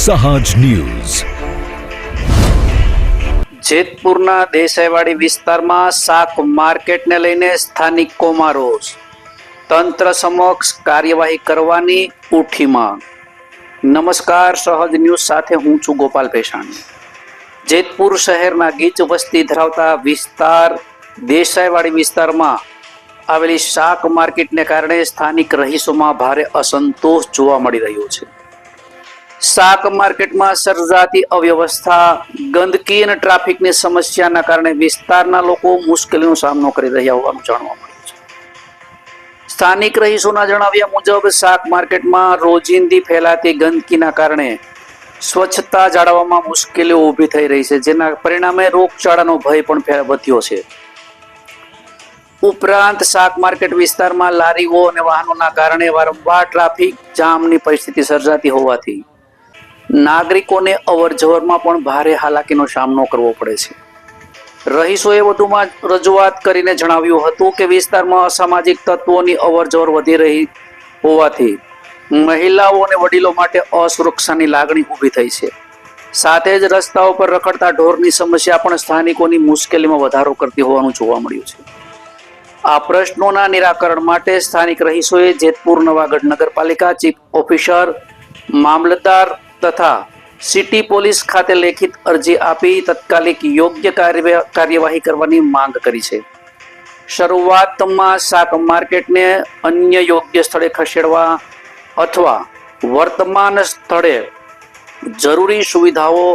સહજ ન્યૂઝ જેતપુરના દેસાઈવાડી વિસ્તારમાં શાક માર્કેટને લઈને સ્થાનિકોમાં રોષ, તંત્ર સમક્ષ કાર્યવાહી કરવાની ઉઠી માંગ। નમસ્કાર, સહજ ન્યૂઝ સાથે હું છું ગોપાલ પેશાણી। જેતપુર શહેરના ગીચ વસ્તી ધરાવતા વિસ્તાર દેસાઈવાડી વિસ્તારમાં આવેલી શાક માર્કેટને કારણે સ્થાનિક રહીશોમાં ભારે અસંતોષ જોવા મળી રહ્યો છે। શાક માર્કેટમાં સર્જાતી અવ્યવસ્થા, ગંદકી અને ટ્રાફિકની સમસ્યાના કારણે વિસ્તારના લોકો મુશ્કેલીનો સામનો કરી રહ્યા હોવાનું જાણવા મળ્યું છે। સ્થાનિક રહીશોના જણાવ્યા મુજબ શાક માર્કેટમાં રોજિંદી ફેલાતી ગંદકીના કારણે સ્વચ્છતા જાળવવામાં મુશ્કેલીઓ ઊભી થઈ રહી છે, જેના પરિણામે રોગચાળાનો ભય પણ વધ્યો છે। ઉપરાંત શાક માર્કેટ વિસ્તારમાં લારીઓ અને વાહનોના કારણે વારંવાર ટ્રાફિક જામની પરિસ્થિતિ સર્જાતી હોવાથી નાગરિકોને અવરજવરમાં પણ ભારે હાલાકીનો સામનો કરવો પડે છે। રહીશોએ વધુમાં રજૂઆત કરીને જણાવ્યું હતું કે વિસ્તારમાં અસામાજિક તત્વોની અવરજવર વધી રહી હોવાથી મહિલાઓ અને વડીલો માટે અસુરક્ષાની લાગણી ઊભી થઈ છે। સાથે જ રસ્તાઓ પર રખડતા ઢોરની સમસ્યા પણ સ્થાનિકોની મુશ્કેલીમાં વધારો કરતી હોવાનું જોવા મળ્યું છે। આ પ્રશ્નોના નિરાકરણ માટે સ્થાનિક રહીશોએ જેતપુર નવાગઢ નગરપાલિકા ચીફ ઓફિસર, મામલતદાર તથા સિટી પોલીસ ખાતે લેખિત અરજી આપી તાત્કાલિક યોગ્ય કાર્યવાહી કરવાની માંગ કરી છે। શરૂઆતમાં શાક માર્કેટને અન્ય યોગ્ય સ્થળે ખસેડવા અથવા વર્તમાન સ્થળે જરૂરી સુવિધાઓ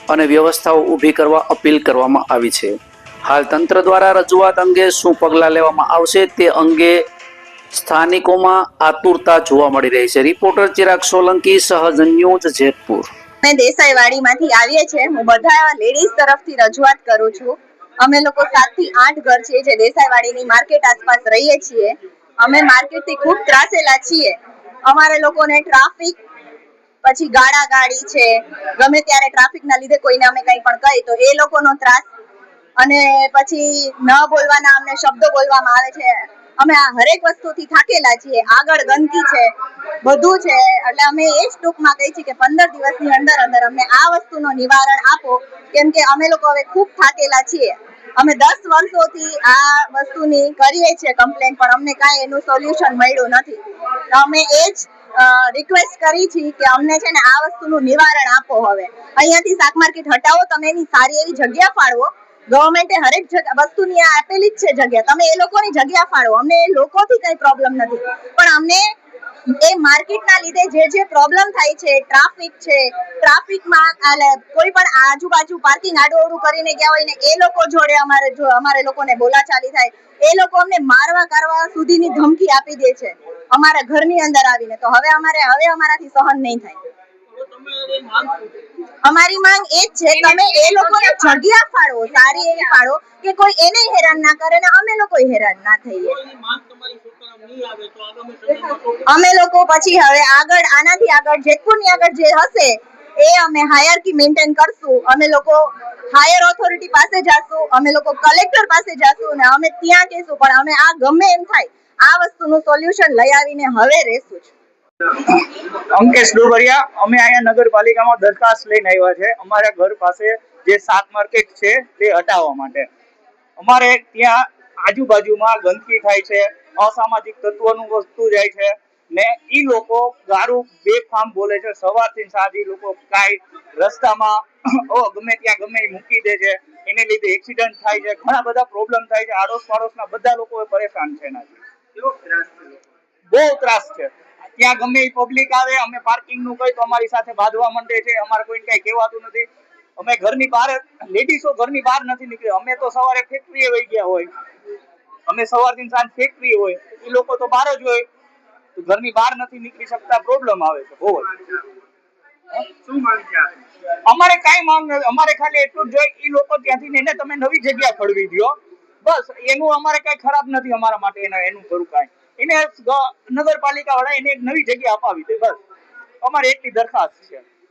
અને વ્યવસ્થાઓ ઊભી કરવા અપીલ કરવામાં આવી છે। હાલ તંત્ર દ્વારા રજૂઆત અંગે શું પગલાં લેવામાં આવશે તે અંગે સ્થાનિકોમાં આતુરતા જોવા મળી રહી છે। રિપોર્ટર ચિરાગ સોલંકી, સહજ ન્યૂઝ, જેતપુર। અમે દેસાઈવાડીમાંથી આવીએ છીએ। હું બધા લેડીઝ તરફથી રજૂઆત કરું છું। અમે લોકો 7 થી 8 ઘર છે જે દેસાઈવાડીની માર્કેટ આસપાસ રહીએ છીએ। અમે માર્કેટથી ખૂબ ત્રાસેલા છીએ। અમારે લોકોને ટ્રાફિક, પછી ગાડી છે, ગમે ત્યારે ટ્રાફિકના લીધે કોઈને અમે કંઈ પણ કહી તો એ લોકોનો ત્રાસ, અને પછી ન બોલવાના અમને શબ્દો બોલવામાં આવે છે। અમે આ હરેક વસ્તુથી થાકેલા છીએ। આગળ ગંદકી છે, બધું છે, એટલે અમે એ જ ટૂંકમાં કહી છીએ કે 15 દિવસની અંદર અમને આ વસ્તુનો નિવારણ આપો, કેમ કે અમે લોકો હવે ખૂબ થાકેલા છીએ। અમે 10 વર્ષોથી આ વસ્તુની કરીએ છીએ કમ્પ્લેન, પણ અમને કાંઈ એનું સોલ્યુશન મળ્યું નથી। તો અમે એ જ રિક્વેસ્ટ કરી છે કે અમને છે ને આ વસ્તુનું નિવારણ આપો। હવે અહીંયાથી શાક માર્કેટ હટાવો, તમે એની સારી એવી જગ્યા ફાળવો। ગવર્મેન્ટે હરેક વસ્તુની આ આપેલી જ છે જગ્યા, તમે એ લોકોની જગ્યા ફાળવો। અમને એ લોકોથી કઈ પ્રોબ્લેમ નથી, પણ અમને એ માર્કેટના લીધે જે પ્રોબ્લેમ થાય છે, ટ્રાફિક છે, ટ્રાફિકમાં કોઈ પણ આજુબાજુ પાર્કિંગ આડું કરીને ગયા હોય ને એ લોકો જોડે અમારે લોકોને બોલાચાલી થાય, એ લોકો અમને મારવા કરવા સુધીની ધમકી આપી દે છે અમારા ઘરની અંદર આવીને। તો હવે અમારાથી સહન નહીં થાય। અમારી માંગ એ જ છે, તમે એ લોકોને જગ્યા ફાળવો, સારી એવી ફાળવો કે કોઈ એને હેરાન ના કરે ને અમે લોકો હેરાન ના થઈએ। અમે લોકો પછી હવે આગળ આનાથી આગળ જેતપુરની આગળ જે હશે એ અમે હાયરકી મેન્ટેન કરશું। અમે લોકો હાયર ઓથોરિટી પાસે જશું, અમે લોકો કલેક્ટર પાસે જશું ને અમે ત્યાં કહેશું, પણ અમે આ ગમે એમ થાય આ વસ્તુનું સોલ્યુશન લઈ આવીને હવે રહેશું જ। અંકેશ ડોબરિયા, અમે અહીંયા નગરપાલિકામાં દરખાસ્ત લઈને આવ્યા છે અમારા ઘર પાસે જે શાક માર્કેટ છે તે હટાવવા માટે। અમારે ત્યાં આજુબાજુમાં ગંદકી થાય છે, અસામાજિક તત્વોનું વસ્તુ જાય છે ને ઈ લોકો ગારું બેફામ બોલે છે। સવારથી સાંજ ઈ લોકો કાંઈ રસ્તામાં ગમે ત્યાં ગમે મૂકી દે છે, એને લીધે એક્સિડન્ટ થાય છે, ઘણા બધા પ્રોબ્લેમ થાય છે। આડોશ પાડોશના બધા લોકો પરેશાન છે એનાથી, બહુ ત્રાસ છે। ત્યાં ગમે એ પબ્લિક આવે, અમે પાર્કિંગ નું કહી તો અમારી સાથે બાંધવા માંડે છે, અમારે કોઈને કઈ કહેવાતું નથી। અમે ઘરની બહાર, લેડીઝો ઘરની બહાર નથી નીકળી। અમે તો સવારે ફેક્ટરીએ વહી ગયા હોય, અમે સવારથી સાંજ ફેક્ટરી હોય, એ લોકો તો બહાર જ હોય, તો ઘરની બહાર નથી નીકળી શકતા, પ્રોબ્લેમ આવે છે બહુ જ। અમારે કાંઈ માંગ નથી, અમારે ખાલી એટલું જ જોઈએ, એ લોકો ત્યાંથી એને તમે નવી જગ્યા ફળવી દો, બસ। એનું અમારે કઈ ખરાબ નથી અમારા માટે, એનું ખરું કાંઈ એને નગરપાલિકા વાળા એને એક નવી જગ્યા અપાવી દે, બસ અમારે એટલી દરખાસ્ત છે।